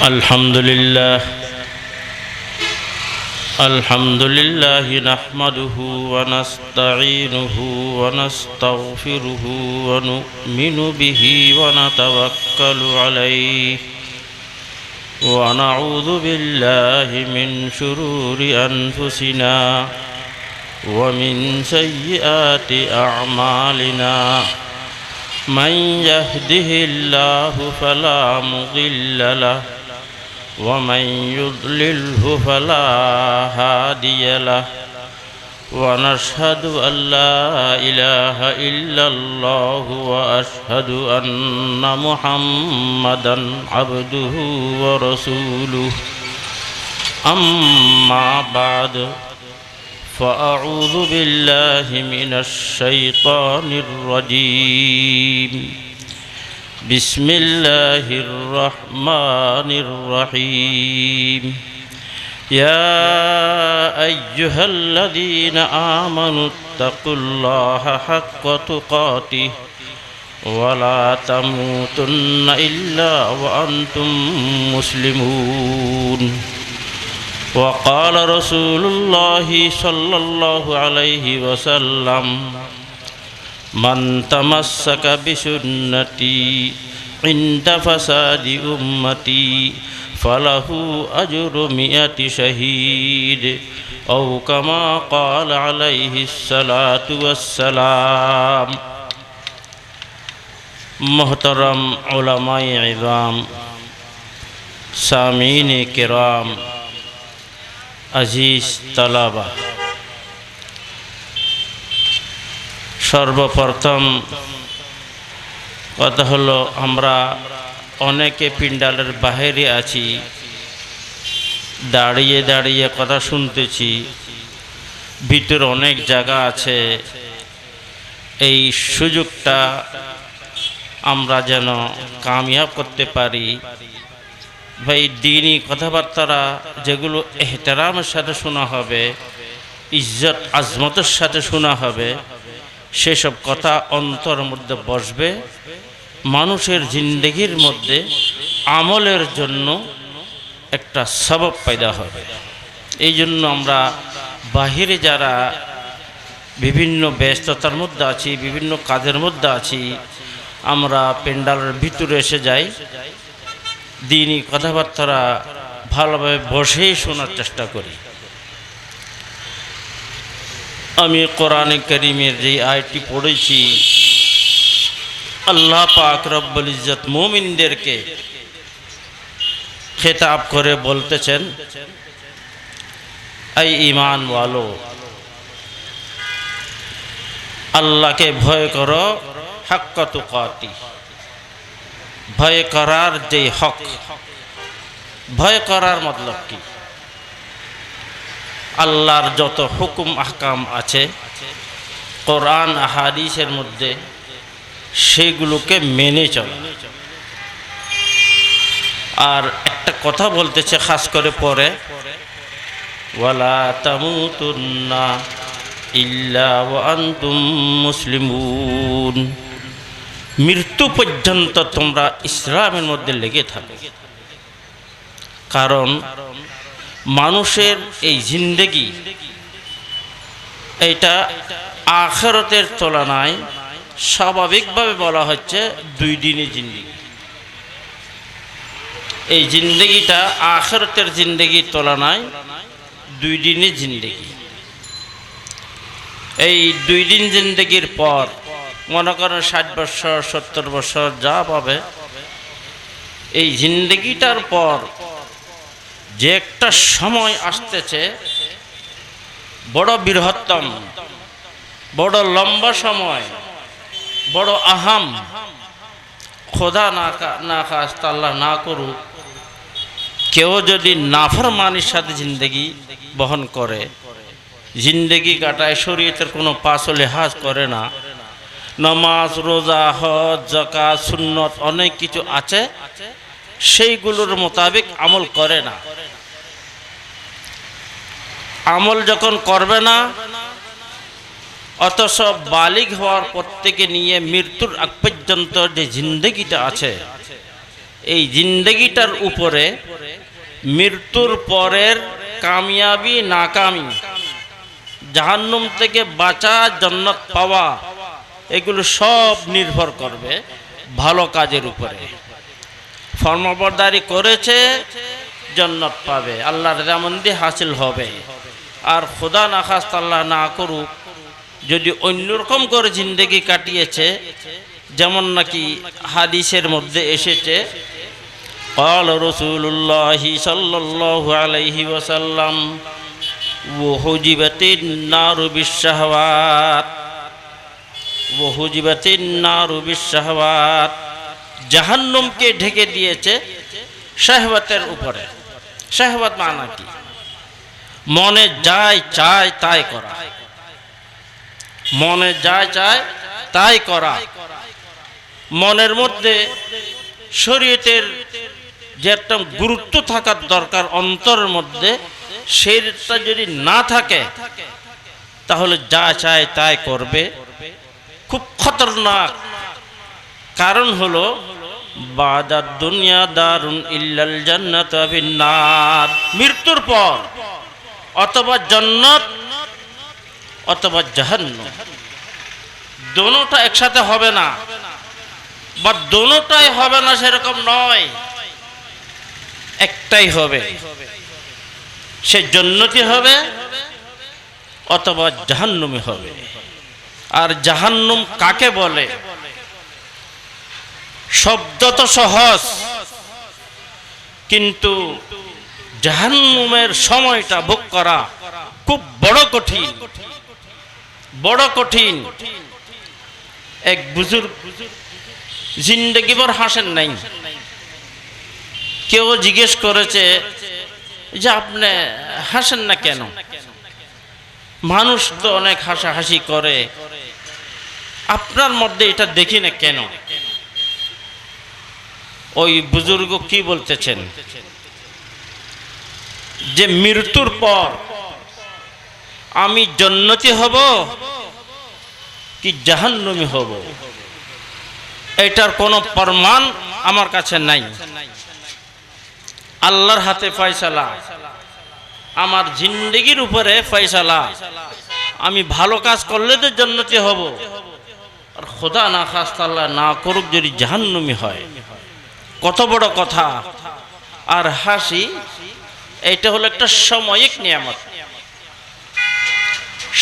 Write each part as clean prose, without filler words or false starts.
الحمد لله نحمده ونستعينه ونستغفره ونؤمن به ونتوكل عليه ونعوذ بالله من شرور أنفسنا ومن سيئات أعمالنا من يهده الله فلا مضل له ومن يضلله فلا هادي له ونشهد أن لا إله إلا الله وأشهد أن محمدا عبده ورسوله أما بعد فأعوذ بالله من الشيطان الرجيم بسم الله الرحمن الرحيم يا أيها الذين آمنوا اتقوا الله حق تقاته ولا تموتن إلا وأنتم مسلمون وقال رسول الله صلى الله عليه وسلم من تمسك بسنتي عند فساد أمتي فله أجر 100 شهيد أو كما قال عليه الصلاة والسلام محترم علماء عظام سامعین کرام আজিজ তালাবা সর্বপ্রথম কথা হলো আমরা অনেকে পিন্ডালের বাইরে আছি, দাঁড়িয়ে দাঁড়িয়ে কথা শুনতেছি। ভিতরে অনেক জায়গা আছে, এই সুযোগটা আমরা যেন কামিয়াব করতে পারি। ভাই, দিনী কথাবার্তারা যেগুলো এহতেরামের সাথে শোনা হবে, ইজ্জত আজমতের সাথে শোনা হবে, সেসব কথা অন্তরের মধ্যে বসবে, মানুষের জিন্দেগির মধ্যে আমলের জন্য একটা সবব পয়দা হবে। এই জন্য আমরা বাহিরে যারা বিভিন্ন ব্যস্ততার মধ্যে আছি, বিভিন্ন কাজের মধ্যে আছি, আমরা পেন্ডালের ভিতরে এসে যাই, দিনী কথাবার্তারা ভালোভাবে বসেই শোনার চেষ্টা করি। আমি কোরআনে কারীমের যে আয়াতটি পড়েছি, আল্লাহ পাক রব্বুল ইজ্জত মুমিনদেরকে খেতাব করে বলতেছেন, এই ঈমান ওয়ালো, আল্লাহকে ভয় করো হাক্কা তুকাতি। ভয় করার যে হক, ভয় করার মতলব কি? আল্লাহর যত হুকুম আহকাম আছে কোরআন হাদিসের মধ্যে, সেগুলোকে মেনে চলা। আর একটা কথা বলতেছে খাস করে পরে, ওয়ালা তামুতুন্না ইল্লা ওয়া আনতুম মুসলিমুন। মৃত্যু পর্যন্ত তোমরা ইসলামের মধ্যে লেগে থাকো। কারণ মানুষের এই জিন্দেগি, এটা আখিরাতের তুলনায় স্বাভাবিকভাবে বলা হচ্ছে 2 দিনের জিন্দেগি। এই জিন্দেগিটা আখিরাতের জিন্দেগির তুলনায় 2 দিনের জিন্দেগি। এই 2 দিন জিন্দেগির পর মনে করেন 60 বছর 70 বছর যা পাবে, এই জিন্দেগিটার পর যে একটা সময় আসতেছে, বড় বৃহত্তম, বড় লম্বা সময়, বড় আহাম। খোদা না খাস্তা আল্লাহ না করুক, কেউ যদি নাফরমানির সাথে জিন্দেগি বহন করে, জিন্দেগি কাটায়, শরীয়তের কোনো পাশ ও লেহাজ করে না, নামাজ রোজা হজ যাকাত সুন্নত অনেক কিছু আছে, সেইগুলোর মোতাবেক আমল করে না। আমল যখন করবে না, অথচ বালিগ হওয়ার পর থেকে নিয়ে মৃত্যুর আগ পর্যন্ত যে জিন্দগিটা আছে, এই জিন্দেগিটার উপরে মৃত্যুর পরের কামিয়াবি নাকামি, জাহান্নাম থেকে বাঁচা, জান্নাত পাওয়া, এগুলো সব নির্ভর করবে ভালো কাজের উপরে। ফরমাবরদারি করেছে জান্নাত পাবে, আল্লাহর রেজামন্দি হাসিল হবে। আর খোদা না খাস্তা আল্লাহ না করুক যদি অন্যরকম করে জিন্দেগি কাটিয়েছে, যেমন নাকি হাদিসের মধ্যে এসেছে, قال رسول الله صلى الله عليه وسلم وحجبت النار بالشهوات وحجبت النار بالشهوات, জাহান্নামকে ঢেকে দিয়েছে শাহওয়াতের উপরে। শাহওয়াত মানে কি? মনে যায় চায় তাই করা, মনে যায় চায় তাই করা। মনের মধ্যে শরীয়তের যে একটা গুরুত্ব থাকার দরকার অন্তরের মধ্যে, সেটা যদি না থাকে তাহলে যা চায় তাই করবে। খুব খতরনাক। কারণ হলো বাদাদ দুনিয়া দারুন ইল্লাল জান্নাত ওয়া বিন্নার, মৃত্যুর পর অথবা জান্নাত অথবা জাহান্নাম, দোনোটা একসাথে হবে না, বা দোনোটাই হবে না সেরকম নয়, একটাই হবে। সে জান্নাতি হবে অথবা জাহান্নামী হবে। আর জাহান্নাম কাকে বলে? শব্দ তো সহজ, কিন্তু জাহান্নামের সময়টা ভোগ করা খুব বড় কঠিন, বড় কঠিন। এক বুজুর্গ জিন্দেগি ভর হাসেন নাই। কেউ জিজ্ঞেস করেছে যে আপনি হাসেন না কেন? মানুষ তো অনেক হাসাহাসি করে, আপনার মধ্যে এটা দেখি না কেন? ওই বুজুর্গ কি বলতেছেন যে মৃত্যুর পর আমি জান্নাতি হব কি জাহান্নামী হব, এটার কোনো প্রমাণ আমার কাছে নাই। আল্লাহর হাতে ফয়সালা, আমার জিন্দেগির উপরে ফয়সালা। আমি ভালো কাজ করলে তো জান্নাতি হব, আর খোদা না খাস্তা আল্লাহ না করুক যদি জাহান্নামী হয়। কত বড় কথা। আর হাসি এটা হলো একটা সাময়িক নিয়ামত।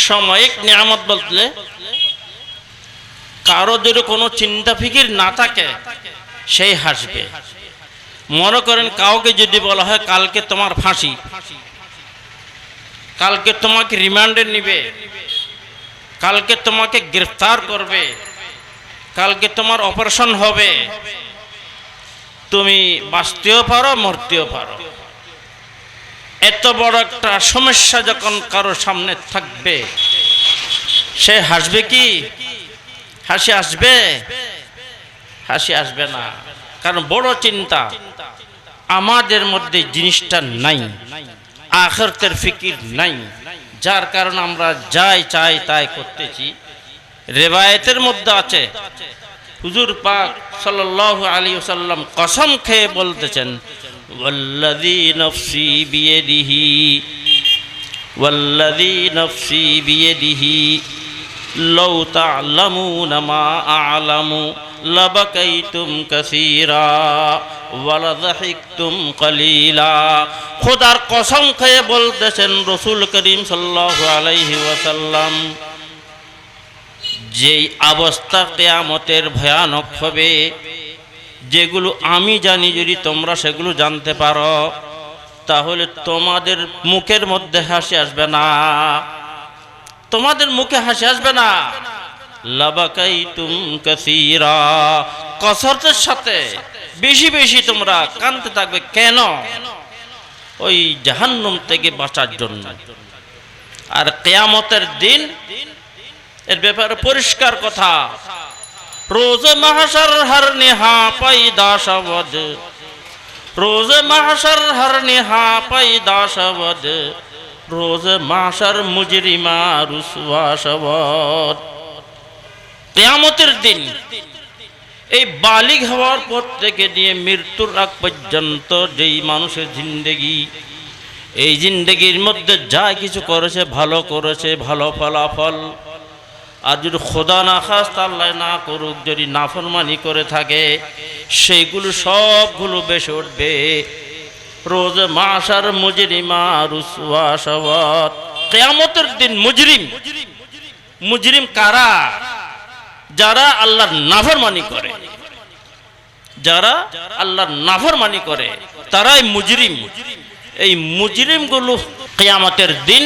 সাময়িক নিয়ামত বলতে কারো যদি কোনো চিন্তা ফিকির না থাকে সেই হাসবে। মনে করেন কাউকে যদি বলা হয় কালকে তোমার ফাঁসি, কালকে তোমাকে রিমান্ডে নিবে, কালকে তোমাকে গ্রেফতার করবে, কালকে তোমার অপারেশন হবে, তুমি বাঁচতেও পারো মরতেও পারো। এত বড় একটা সমস্যা যখন কারো সামনে থাকবে, সে হাসবে কি? হাসি আসবে? হাসি আসবে না। কারণ বড় চিন্তা আমাদের মধ্যে জিনিসটা নাই, আখিরাতের ফিকির নাই, যার কারণে আমরা যাই চাই তাই করতেছি। রিওয়ায়াতের মধ্যে আছে হুজুর পাক সাল্লাল্লাহু আলাইহি ওয়াসাল্লাম কসম খেয়ে বলতেছেন, ওয়াল্লাযী নাফসি বিয়াদিহি ওয়াল্লাযী নাফসি বিয়াদিহি লাউ তা'লামুনা মা আ'লামু লাবাকাইতুম কাসীরা ওয়া লাযাহিকতুম কলিলা। খোদার কসম খেয়ে বলতেছেন রাসূল করিম সাল্লাল্লাহু আলাইহি ওয়াসাল্লাম, যেই অবস্থা কিয়ামতের ভয়ানক হবে, যেগুলো আমি জানি, যদি তোমরা সেগুলো জানতে পারো তাহলে তোমাদের মুখের মধ্যে হাসি আসবে না, তোমাদের মুখে হাসি আসবে না। লাবাকাইতুম কাসীরা, কসরতের সাথে বেশি বেশি তোমরা কাঁদতে থাকবে। কেন? ওই জাহান্নাম থেকে বাঁচার জন্য। আর কিয়ামতের দিন এর ব্যাপারে পরিষ্কার কথা, রোজ মাহশর হর নেহা পয়দা শবদ, রোজ মাহশর হর নেহা পয়দা শবদ, রোজ মাহশর মুজরিমা রুসওয়া শবদ। কিয়ামতের দিন এই বালিগ হওয়ার পর থেকে নিয়ে মৃত্যুর আগ পর্যন্ত যেই মানুষের জিন্দেগি, এই জিন্দেগির মধ্যে যা কিছু করেছে ভালো করেছে, ভালো ফলাফল। আর যদি খোদা না খাস্তা আল্লাহ না করুক, যদি নাফরমানি করে থাকে, সেইগুলো সবগুলো বেসে উঠবে রোজ মাশার মুজরিমা রুসওয়া সাওয়াত। কিয়ামতের দিন মুজরিম, মুজরিম কারা? যারা আল্লাহর নাফরমানি করে, যারা আল্লাহর নাফরমানি করে তারাই মুজরিম। এই মুজরিমগুলো কিয়ামতের দিন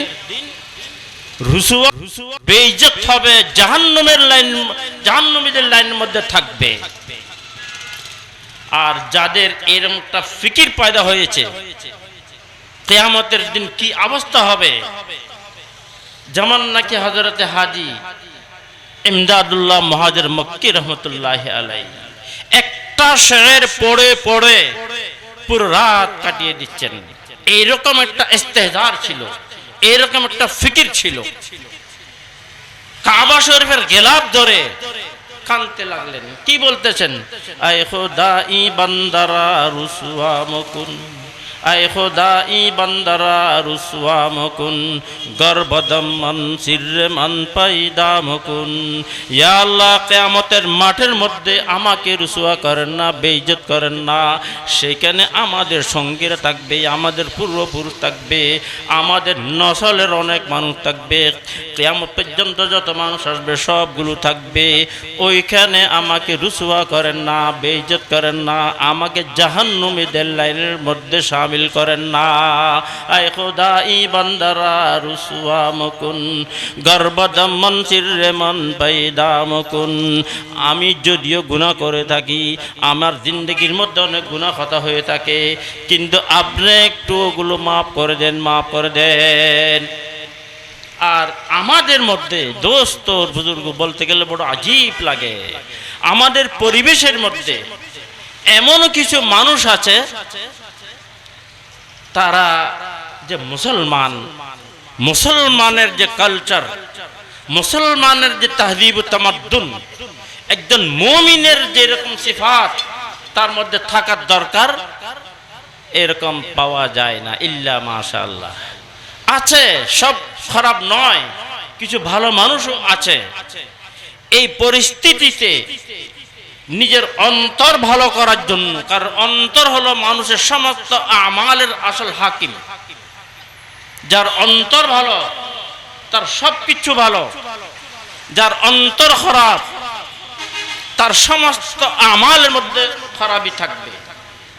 রুসওয়া বেইজ্জত হবে, জাহান্নামের লাইন, জাহান্নামীদের লাইনের মধ্যে থাকবে। আর যাদের এরকম একটা ফিকির পয়দা হয়েছে কিয়ামতের দিন কি অবস্থা হবে, যেমন নাকি হযরতে হাজী ইমদাদুল্লাহ মুহাজির মক্কি রহমতুল্লাহি আলাইহি একটা শের পড়ে পড়ে পুরো রাত কাটিয়ে দিচ্ছেন। এইরকম একটা ইস্তেহজার ছিল, এইরকম একটা ফিকির ছিল। কাবা শরীফের গেলাপ ধরে কাঁদতে লাগলেন। কি বলতেছেন? আয় খোদাই বান্দারা রুসওয়া মকুন, আয় খোদাই বান্দারা রুসওয়া মকুন, গর্বদম মান সিররে মান পাইদা মকুন। ইয়া আল্লাহ, কিয়ামতের মাঠের মধ্যে আমাকে রুসওয়া করেন না, বেইজ্জত করেন না। সেখানে আমাদের সঙ্গীরা থাকবে, আমাদের পূর্বপুরুষ থাকবে, আমাদের নসলের অনেক মানুষ থাকবে, কিয়ামত পর্যন্ত যত মানুষ আসবে সবগুলো থাকবে। ওইখানে আমাকে রুসওয়া করেন না, বেইজ্জত করেন না, আমাকে জাহান্নামীদের লাইনের মধ্যে শামিল করেন না। আয় খোদাই বান্দারা রুসওয়া মকুন, গর্বদম মান সিররে মান পাইদা মকুন। আমি যদিও গুনাহ করে থাকি, আমার জিন্দগির মধ্যে অনেক গুনাহ খতা হয়ে থাকে, কিন্তু আপনি একটু ওগুলো মাফ করে দেন, মাফ করে দেন। আর আমাদের মধ্যে দোস্ত বুজুর্গ বলতে গেলে বড় আজীব লাগে। আমাদের পরিবেশের মধ্যে এমন কিছু মানুষ আছে, তারা যে মুসলমান, মুসলমানের যে কালচার, মুসলমানের যে তাহদিব তামাদ্দুন, একজন মুমিনের যেরকম সিফাত তার মধ্যে থাকার দরকার, এরকম পাওয়া যায় না। ইল্লা মাশাআল্লাহ আছে, সব খারাপ নয়, কিছু ভালো মানুষও আছে। এই পরিস্থিতিতে নিজের অন্তর ভালো করার জন্য, কারণ অন্তর হলো মানুষের সমস্ত আমালের আসল হাকিম। যার অন্তর ভালো তার সবকিছু ভালো, যার অন্তর খারাপ তার সমস্ত আমালের মধ্যে খারাপই থাকবে,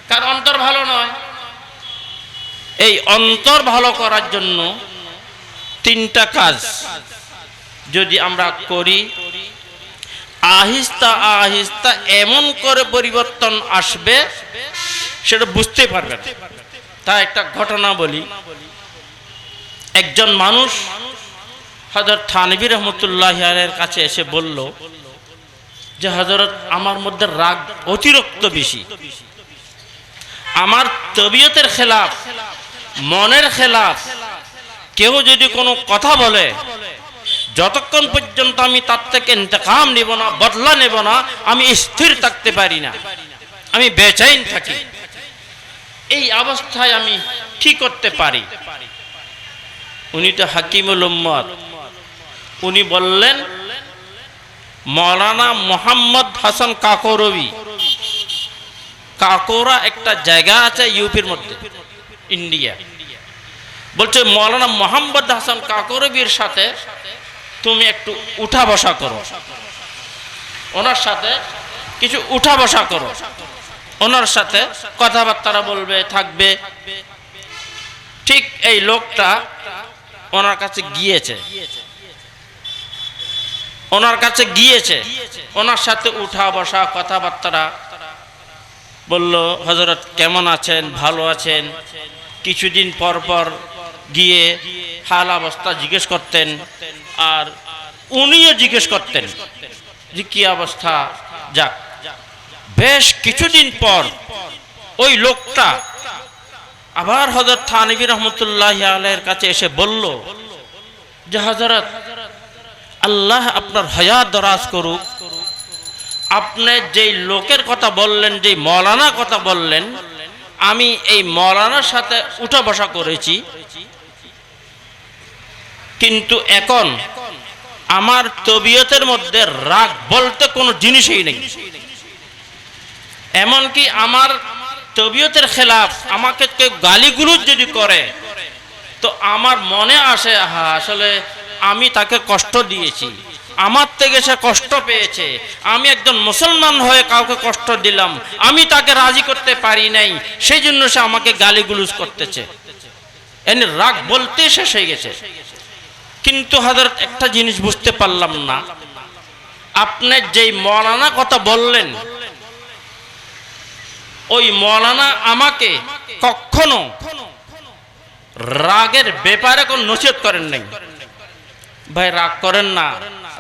কারণ অন্তর ভালো নয়। এই অন্তর ভালো করার জন্য তিনটা কাজ যদি আমরা করি, আহিস্তা আহিস্তা এমন করে পরিবর্তন আসবে সেটা বুঝতে পারবেন। তা একটা ঘটনা বলি। একজন মানুষ হযরত থানভী রহমতুল্লাহি আলাইহির কাছে এসে বলল যে হযরত, আমার মধ্যে রাগ অতিরিক্ত বেশি, আমার তবিয়তের খেলাফ, মনের খেলাফ কেউ যদি কোনো কথা বলে, যতক্ষণ পর্যন্ত আমি তার থেকে ইন্তেকাম নেব না, বদলা নেব না, আমি স্থির থাকতে পারি না, আমি বেচैन থাকি। এই অবস্থায় আমি কি করতে পারি? উনি তো হাকিমুল উম্মত। উনি বললেন, মৌলানা মোহাম্মদ হাসান কাকরবি, কাকোরা একটা জায়গা আছে ইউপির মধ্যে, ইন্ডিয়া। বলছে মৌলানা মোহাম্মদ হাসান কাকরবির সাথে তুমি একটু উঠা বসা করো, ওনার সাথে কিছু উঠা বসা করো, ওনার সাথে কথাবার্তা বলবে, থাকবে। ঠিক এই লোকটা ওনার কাছে গিয়েছে, ওনার কাছে গিয়েছে, ওনার সাথে উঠা বসা কথাবার্তা বলল, হযরত কেমন আছেন, ভালো আছেন। কিছুদিন পর পর গিয়ে হাল অবস্থা জিজ্ঞেস করতেন, আর উনিও জিজ্ঞেস করতেন যে কি অবস্থা। যাক, বেশ কিছুদিন পর ওই লোকটা আবার হযরত থানভী রহমতুল্লাহি আলাইহির কাছে এসে বলল যে হযরত, আল্লাহ আপনার হায়াত দরাজ করুক, আপনি যেই লোকের কথা বললেন, যেই মৌলানা কথা বললেন, আমি এই মৌলানার সাথে উঠা বসা করেছি, কিন্তু এখন আমার তবিয়তের মধ্যে রাগ বলতে কোনো জিনিসই নেই। এমনকি আমার তবিয়তের খেলাফ আমাকে কেউ গালিগুলোজ যদি করে তো আমার মনে আসে, আসলে আমি তাকে কষ্ট দিয়েছি, আমার থেকে সে কষ্ট পেয়েছে, আমি একজন মুসলমান হয়ে কাউকে কষ্ট দিলাম, আমি তাকে রাজি করতে পারি নাই, সেই জন্য সে আমাকে গালিগুলোজ করতেছে। এনে রাগ বলতে শেষ হয়ে গেছে। কিন্তু হযরত একটা জিনিস বুঝতে পারলাম না, আপনি যেই মৌলানা কথা বললেন ওই মৌলানা আমাকে কখনো রাগের ব্যাপারে কোনো নসিহত করেন নাই। ভাই রাগ করেন না,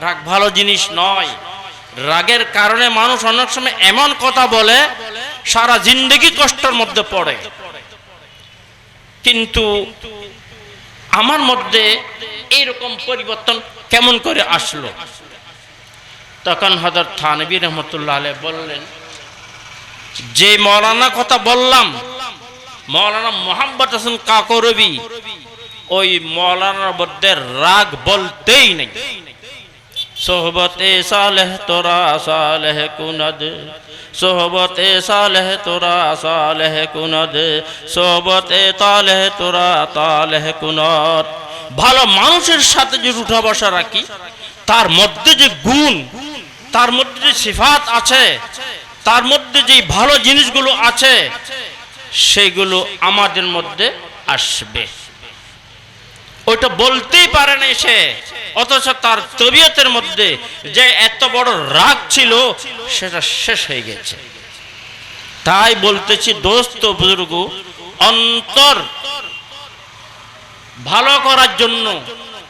রাগ ভালো জিনিস নয়। রাগের কারণে মানুষ অনেক সময় এমন কথা বলে সারা জিন্দেগি কষ্টের মধ্যে পড়ে। কিন্তু আমার মধ্যে এইরকম পরিবর্তন কেমন করে আসলো? তখন হযরত থানভী রহমতুল্লাহ আলাইহি বললেন, যে মৌলানা কথা বললাম, মৌলানা মোহাম্মদ হাসান কাকরবি, ওই মৌলানার মধ্যে রাগ বলতেই নেই। সোহবতে সালেহ তোরা সালেহ কুনদ, সোহবতে সালেহ তোরা সালেহ কুনদ, সোহবতে তালেহ তোরা তালেহ কুনদ। ভালো মানুষের সাথে যে উঠা বসা রাখি, তার মধ্যে যে গুণ, তার মধ্যে যে সিফাত আছে, তার মধ্যে যে ভালো জিনিসগুলো আছে, সেগুলো আমাদের মধ্যে আসবে। ওইটা বলতেই পারে না সে, অথচ তার তবিয়তের মধ্যে যে এত বড় রাগ ছিল সেটা শেষ হয়ে গেছে। তাই বলতেছি দোস্ত বুজুর্গ, অন্তর ভালো করার জন্য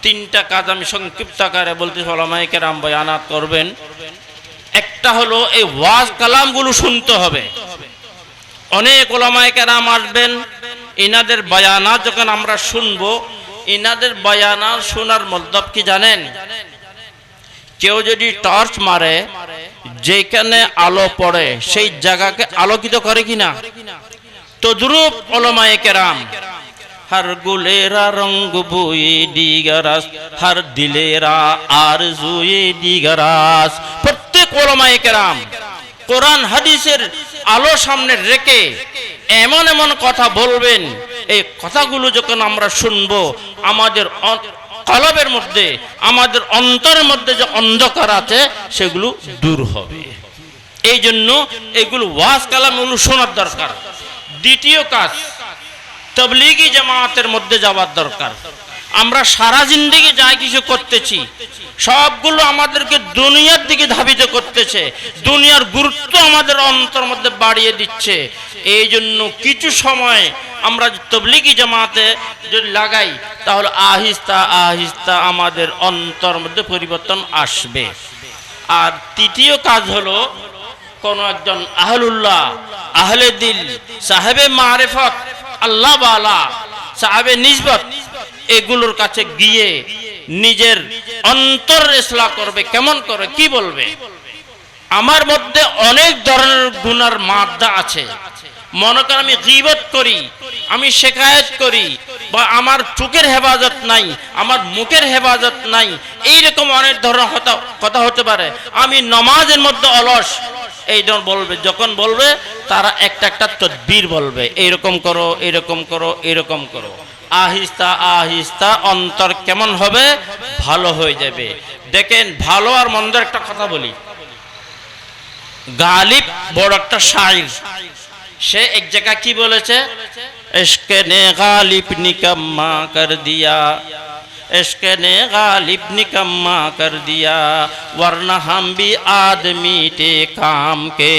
তিনটা কাজ আমি সংক্ষিপ্ত আকারে বলতে ওলামায়ে কেরাম বয়ানাত করবেন। একটা হলো এই ওয়াজ কালামগুলো শুনতে হবে। অনেক ওলামায়ে কেরাম আসবেন, ইনাদের বয়ানাত যখন আমরা শুনবো, ইনাদের বয়ানাত শোনার মতলব কি জানেন? কেউ যদি টর্চ মারে, যেখানে আলো পড়ে সেই জায়গাকে আলোকিত করে কিনা, তদ্রূপ ওলামায়ে কেরাম हर गुलेरा रंग बुए दिगरास, हर दिलेरा आरजुए दिगरास। प्रत्येक उलमाए केराम কোরআন হাদিসের আলো সামনে রেখে এমন এমন কথা বলবেন, এই কথাগুলো যখন আমরা শুনবো আমাদের কলবের মধ্যে, আমাদের অন্তরের মধ্যে যে অন্ধকার আছে সেগুলো দূর হবে। এই জন্য এগুলো ওয়াজ কালামগুলো শোনার দরকার। দ্বিতীয় কাজ, তবলিগি জামাতের মধ্যে যাওয়ার দরকার। আমরা সারা জিন্দেগি যা কিছু করতেছি সবগুলো আমাদেরকে দুনিয়ার দিকে ধাবিত করতেছে, দুনিয়ার গুরুত্ব আমাদের অন্তর মধ্যে বাড়িয়ে দিচ্ছে। এই জন্য কিছু সময় আমরা তবলিগি জামাতে যদি লাগাই তাহলে আহিস্তা আহিস্তা আমাদের অন্তর মধ্যে পরিবর্তন আসবে। আর তৃতীয় কাজ হলো কোন একজন আহলুল্লাহ, আহলে দিল, সাহেবে মারিফত, আল্লাহ ওয়ালা, সাহেবে নিসবত, এগুলোর কাছে গিয়ে নিজের অন্তর ইসলাহ করবে। কেমন করে, কি বলবে? আমার মধ্যে অনেক ধরনের গুনার মাদ্দা আছে। মনে করেন আমি গীবত করি, আমি শিকায়ত করি, বা আমার চোখের হেফাজত নাই, আমার মুখের হেফাজত নাই, এইরকম অনেক ধরনের কথা হতে পারে। আমি নামাজের মধ্যে অলস, এই বলবে। যখন বলবে তারা একটা একটা তদবির বলবে, এইরকম করো, এরকম করো, এরকম করো। আহিস্তা আহিস্তা অন্তর কেমন হবে? ভালো হয়ে যাবে। দেখেন, ভালো আর মন্দের একটা কথা বলি। গালিব বড় একটা শায়র, সে এক জায়গায় কি বলেছে? ইশকে নে গালিব নিকম্মা কর দিয়া, इश्क़ ने गालिब निकम्मा कर दिया, वरना हम भी आदमी थे काम के।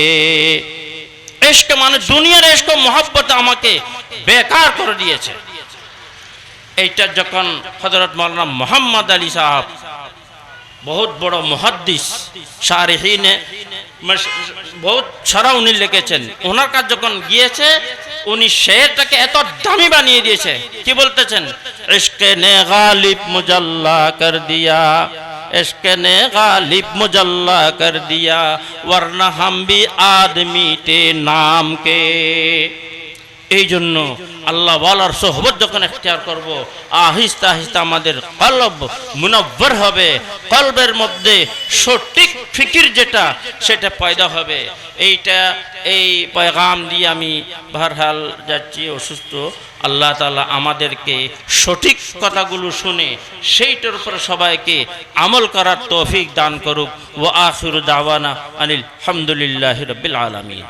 इश्क़ माने दुनियार इश्क़ मोहब्बत আমাকে বেকার করে দিয়েছে। এইটা যখন হযরত মাওলানা মোহাম্মদ আলী সাহেব, বহুত বড় মুহাদ্দিস, শারিহিনে বহুত সারা উনি লিখেছেন, ওনার কাছে যখন গিয়েছে উনি শেরটাকে এত দামি বানিয়ে দিয়েছে। কি বলতেছেন? ইশকে নে গালিব মুজাল্লা কর দিয়া, इश्क ने गालिब मुजल्ला कर दिया वरना हम भी आदमी थे नाम के। এই জন্য আল্লাহ ওয়ালার সোহবত যখন ইখতিয়ার করব আহিস্তা আহিস্তা আমাদের কলব মুনাব্বর হবে, কলবের মধ্যে সঠিক ফিকির যেটা সেটা পয়দা হবে। এই পয়গাম দিয়ে আমি বহরহাল যাচ্ছি অসুস্থ। আল্লাহ তাআলা আমাদেরকে সঠিক কথাগুলো শুনে সেইটার উপর সবাইকে আমল করার তৌফিক দান করুক। ওয়া আখিরু দাওয়ানা আনিল হামদুলিল্লাহি রাব্বিল আলামিন।